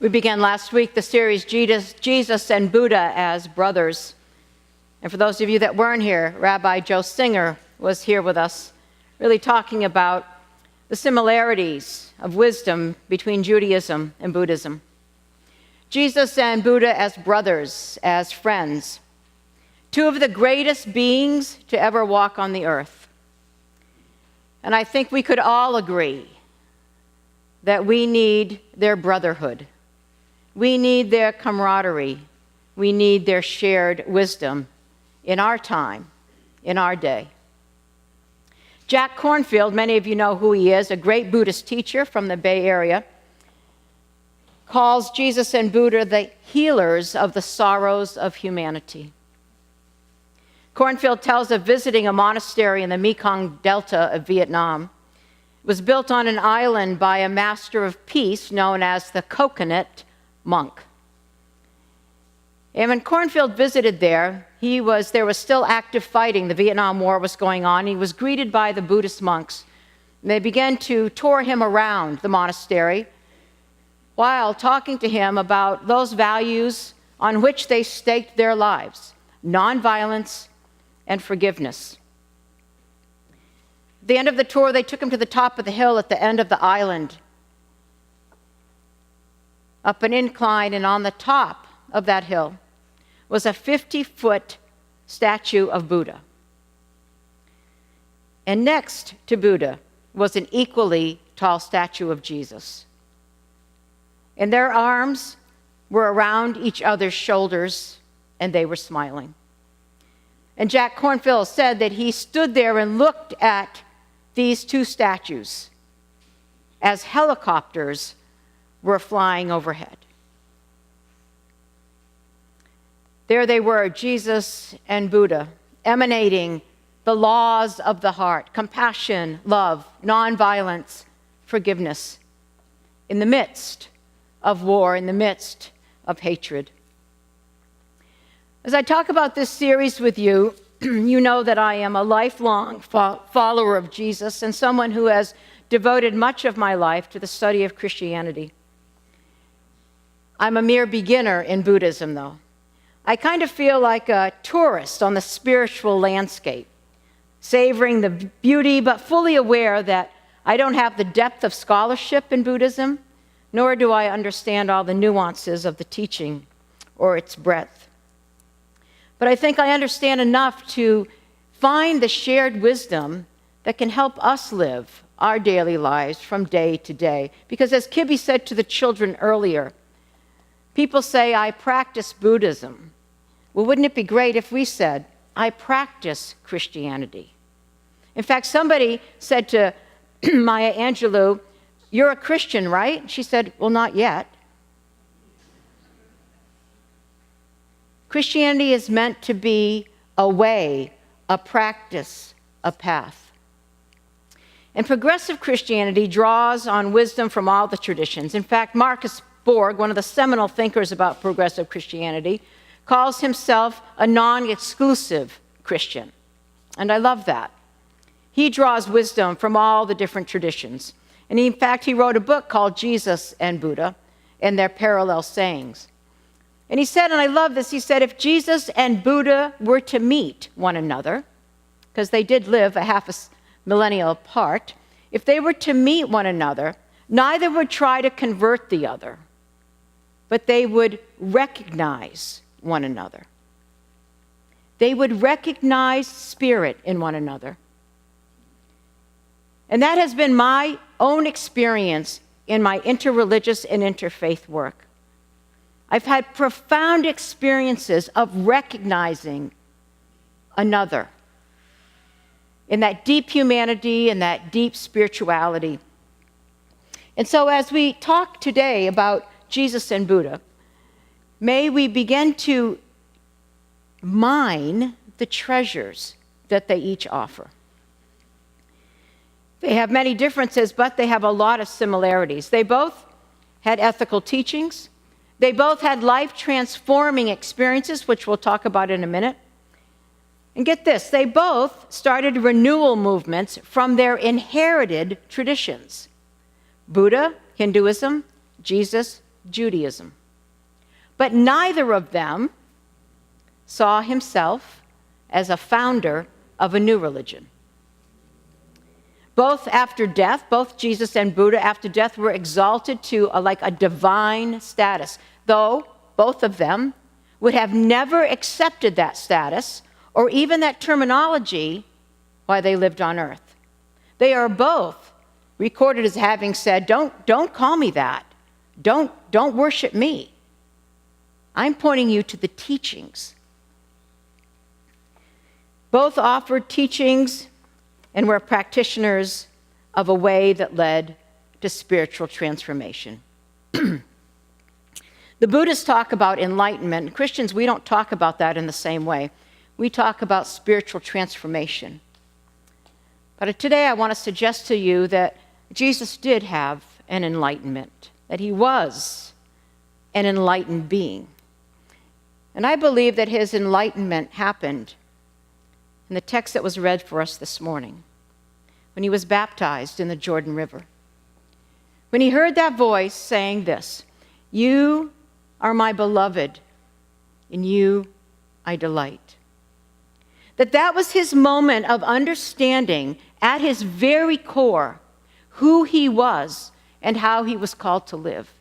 We began last week the series Jesus and Buddha as Brothers. And for those of you that weren't here, Rabbi Joe Singer was here with us, really talking about the similarities of wisdom between Judaism and Buddhism. Jesus and Buddha as brothers, as friends, two of the greatest beings to ever walk on the earth. And I think we could all agree that we need their brotherhood. We need their camaraderie. We need their shared wisdom in our time, in our day. Jack Kornfield, many of you know who he is, a great Buddhist teacher from the Bay Area, calls Jesus and Buddha the healers of the sorrows of humanity. Kornfield tells of visiting a monastery in the Mekong Delta of Vietnam. It was built on an island by a master of peace known as the Coconut Monk. And when Kornfield visited there was still active fighting. The Vietnam War was going on. He was greeted by the Buddhist monks. And they began to tour him around the monastery while talking to him about those values on which they staked their lives: nonviolence and forgiveness. At the end of the tour, they took him to the top of the hill at the end of the island, up an incline, and on the top of that hill was a 50-foot statue of Buddha. And next to Buddha was an equally tall statue of Jesus. And their arms were around each other's shoulders, and they were smiling. And Jack Kornfield said that he stood there and looked at these two statues as helicopters were flying overhead. There they were, Jesus and Buddha, emanating the laws of the heart: compassion, love, nonviolence, forgiveness, in the midst of war, in the midst of hatred. As I talk about this series with you, you know that I am a lifelong follower of Jesus and someone who has devoted much of my life to the study of Christianity. I'm a mere beginner in Buddhism, though. I kind of feel like a tourist on the spiritual landscape, savoring the beauty, but fully aware that I don't have the depth of scholarship in Buddhism, nor do I understand all the nuances of the teaching or its breadth. But I think I understand enough to find the shared wisdom that can help us live our daily lives from day to day. Because as Kibbe said to the children earlier, people say, I practice Buddhism. Well, wouldn't it be great if we said, I practice Christianity? In fact, somebody said to Maya Angelou, you're a Christian, right? She said, well, not yet. Christianity is meant to be a way, a practice, a path. And progressive Christianity draws on wisdom from all the traditions. In fact, Marcus Borg, one of the seminal thinkers about progressive Christianity, calls himself a non-exclusive Christian. And I love that. He draws wisdom from all the different traditions. And in fact, he wrote a book called Jesus and Buddha and Their Parallel Sayings. And he said, and I love this, he said, if Jesus and Buddha were to meet one another, because they did live a half a millennium apart, if they were to meet one another, neither would try to convert the other, but they would recognize one another. They would recognize spirit in one another. And that has been my own experience in my interreligious and interfaith work. I've had profound experiences of recognizing another in that deep humanity and that deep spirituality. And so as we talk today about Jesus and Buddha, may we begin to mine the treasures that they each offer. They have many differences, but they have a lot of similarities. They both had ethical teachings. They both had life-transforming experiences, which we'll talk about in a minute. And get this, they both started renewal movements from their inherited traditions. Buddha, Hinduism, Jesus, Judaism. But neither of them saw himself as a founder of a new religion. Both after death, both Jesus and Buddha after death were exalted to a divine status, though both of them would have never accepted that status or even that terminology while they lived on earth. They are both recorded as having said, don't call me that. Don't worship me. I'm pointing you to the teachings. Both offered teachings and were practitioners of a way that led to spiritual transformation. The Buddhists talk about enlightenment. Christians, we don't talk about that in the same way. We talk about spiritual transformation. But today I want to suggest to you that Jesus did have an enlightenment, that he was an enlightened being. And I believe that his enlightenment happened in the text that was read for us this morning, when he was baptized in the Jordan River. When he heard that voice saying this, "You are my beloved, in you I delight." That was his moment of understanding at his very core who he was and how he was called to live.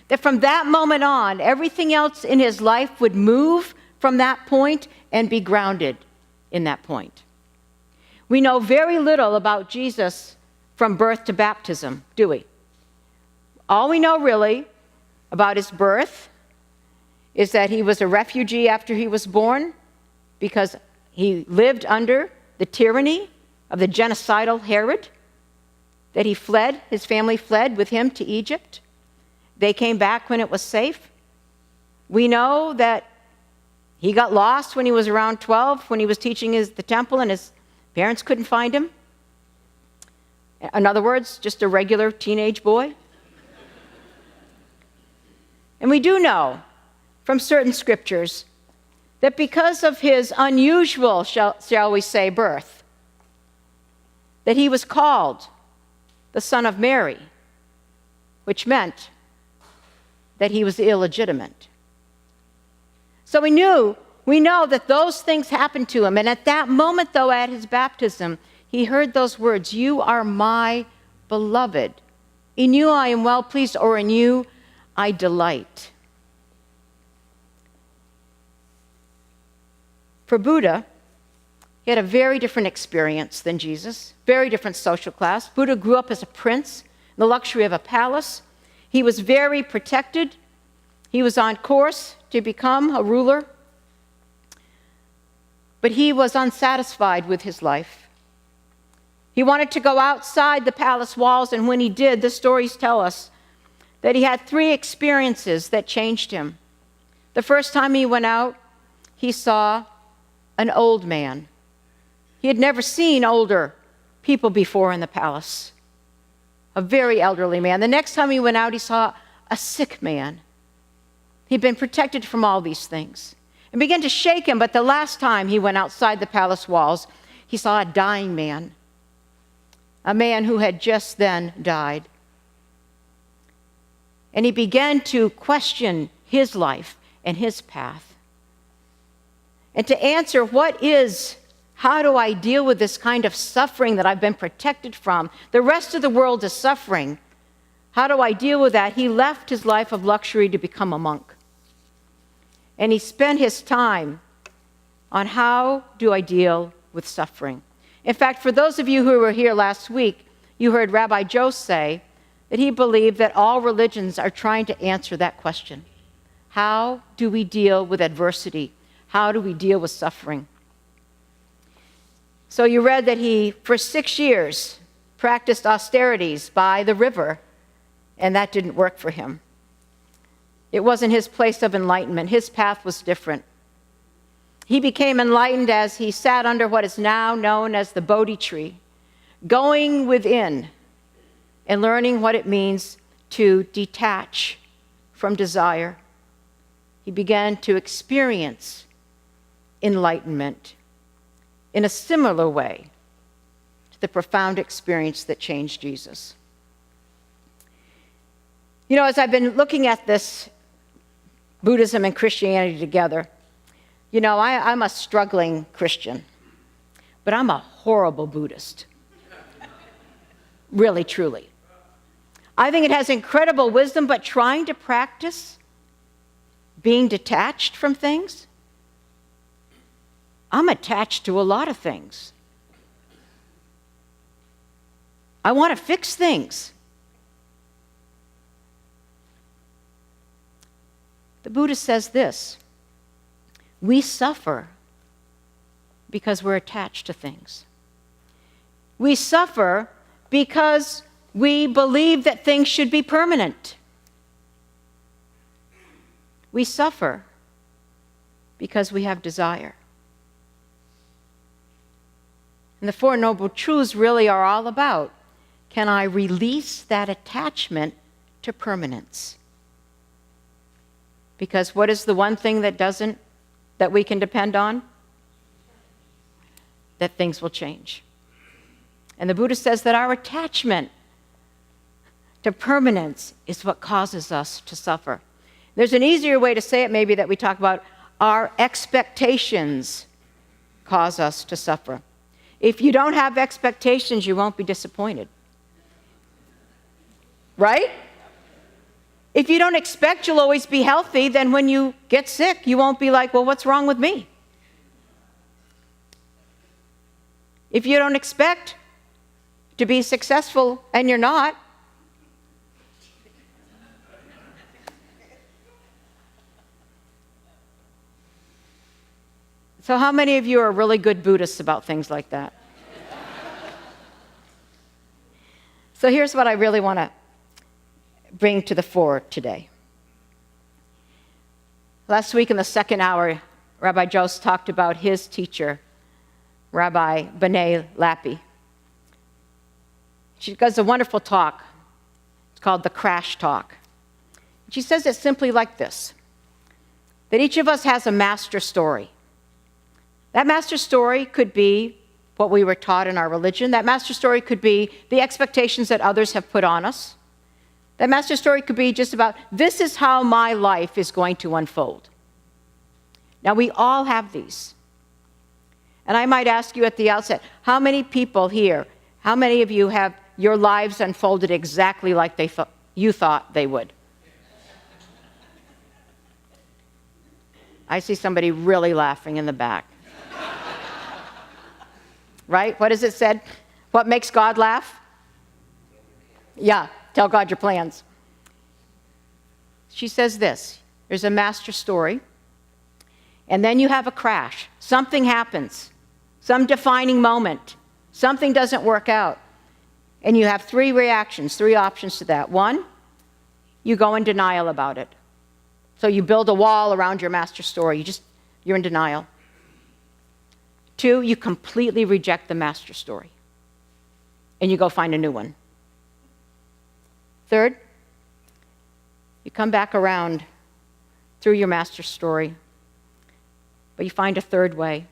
That from that moment on, everything else in his life would move from that point and be grounded in that point. We know very little about Jesus from birth to baptism, do we? All we know really about his birth is that he was a refugee after he was born because he lived under the tyranny of the genocidal Herod, that he fled, his family fled with him to Egypt. They came back when it was safe. We know that he got lost when he was around 12, when he was teaching the temple and his parents couldn't find him. In other words, just a regular teenage boy. And we do know from certain scriptures that because of his unusual, shall we say, birth, that he was called the Son of Mary, which meant that he was illegitimate. So we know that those things happened to him. And at that moment, though, at his baptism, he heard those words, "You are my beloved. In you I am well pleased," or "in you I delight." For Buddha, he had a very different experience than Jesus, very different social class. Buddha grew up as a prince in the luxury of a palace. He was very protected. He was on course to become a ruler. But he was unsatisfied with his life. He wanted to go outside the palace walls, and when he did, the stories tell us that he had 3 experiences that changed him. The first time he went out, he saw an old man. He had never seen older people before in the palace, a very elderly man. The next time he went out, he saw a sick man. He'd been protected from all these things. It began to shake him, but the last time he went outside the palace walls, he saw a dying man, a man who had just then died. And he began to question his life and his path. And to answer how do I deal with this kind of suffering that I've been protected from? The rest of the world is suffering. How do I deal with that? He left his life of luxury to become a monk. And he spent his time on how do I deal with suffering. In fact, for those of you who were here last week, you heard Rabbi Joe say that he believed that all religions are trying to answer that question. How do we deal with adversity? How do we deal with suffering? So you read that he, for 6 years, practiced austerities by the river, and that didn't work for him. It wasn't his place of enlightenment. His path was different. He became enlightened as he sat under what is now known as the Bodhi tree, going within and learning what it means to detach from desire. He began to experience enlightenment in a similar way to the profound experience that changed Jesus. You know, as I've been looking at this Buddhism and Christianity together, you know, I'm a struggling Christian, but I'm a horrible Buddhist. Really, truly. I think it has incredible wisdom, but trying to practice being detached from things, I'm attached to a lot of things. I want to fix things. The Buddha says this: we suffer because we're attached to things. We suffer because we believe that things should be permanent. We suffer because we have desire. And the Four Noble Truths really are all about, can I release that attachment to permanence? Because what is the one thing that we can depend on? That things will change. And the Buddha says that our attachment to permanence is what causes us to suffer. There's an easier way to say it, maybe, that we talk about our expectations cause us to suffer. If you don't have expectations, you won't be disappointed. Right? If you don't expect you'll always be healthy, then when you get sick, you won't be like, well, what's wrong with me? If you don't expect to be successful and you're not, so how many of you are really good Buddhists about things like that? So here's what I really want to bring to the fore today. Last week in the second hour, Rabbi Jose talked about his teacher, Rabbi B'nai Lappi. She does a wonderful talk. It's called the Crash Talk. She says it simply like this, that each of us has a master story. That master story could be what we were taught in our religion. That master story could be the expectations that others have put on us. That master story could be just about, this is how my life is going to unfold. Now, we all have these. And I might ask you at the outset, how many people here, how many of you have your lives unfolded exactly like you thought they would? I see somebody really laughing in the back. Right? What is it said? What makes God laugh? Yeah, tell God your plans. She says this, there's a master story, and then you have a crash. Something happens, some defining moment. Something doesn't work out. And you have three reactions, three options to that. One, you go in denial about it. So you build a wall around your master story. You're in denial. Two, you completely reject the master story. And you go find a new one. Third, you come back around through your master story, but you find a third way,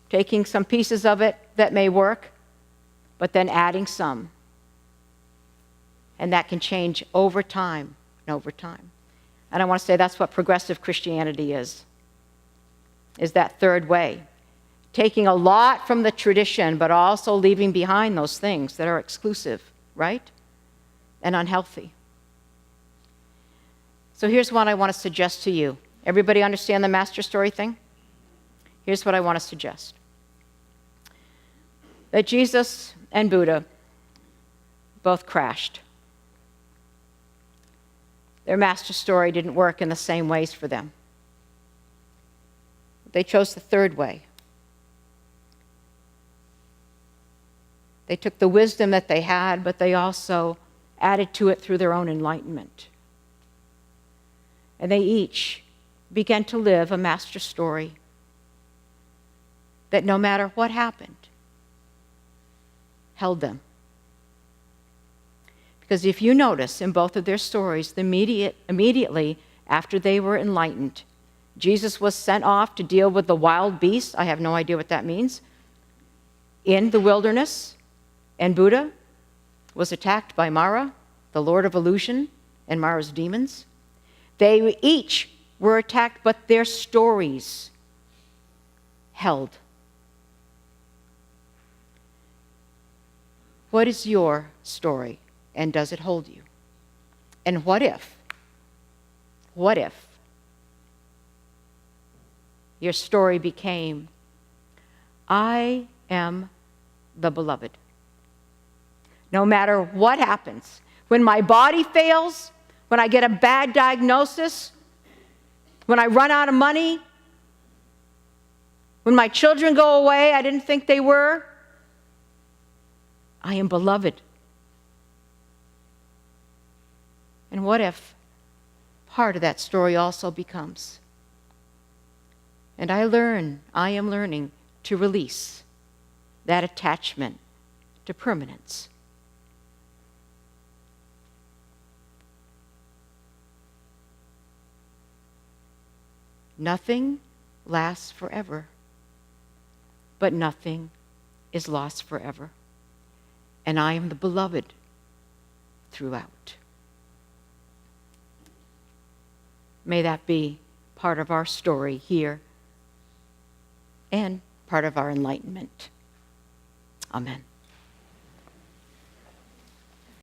taking some pieces of it that may work, but then adding some. And that can change over time and over time. And I want to say that's what progressive Christianity is that third way. Taking a lot from the tradition, but also leaving behind those things that are exclusive, right? And unhealthy. So here's what I want to suggest to you. Everybody understand the master story thing? Here's what I want to suggest. That Jesus and Buddha both crashed. Their master story didn't work in the same ways for them. They chose the third way. They took the wisdom that they had, but they also added to it through their own enlightenment. And they each began to live a master story that no matter what happened, held them. Because if you notice in both of their stories, immediately after they were enlightened, Jesus was sent off to deal with the wild beasts. I have no idea what that means. In the wilderness. And Buddha was attacked by Mara, the Lord of Illusion, and Mara's demons. They each were attacked, but their stories held. What is your story, and does it hold you? And what if your story became, I am the beloved? No matter what happens, when my body fails, when I get a bad diagnosis, when I run out of money, when my children go away, I didn't think they were, I am beloved. And what if part of that story also becomes, and I am learning to release that attachment to permanence. Nothing lasts forever, but nothing is lost forever. And I am the beloved throughout. May that be part of our story here and part of our enlightenment. Amen.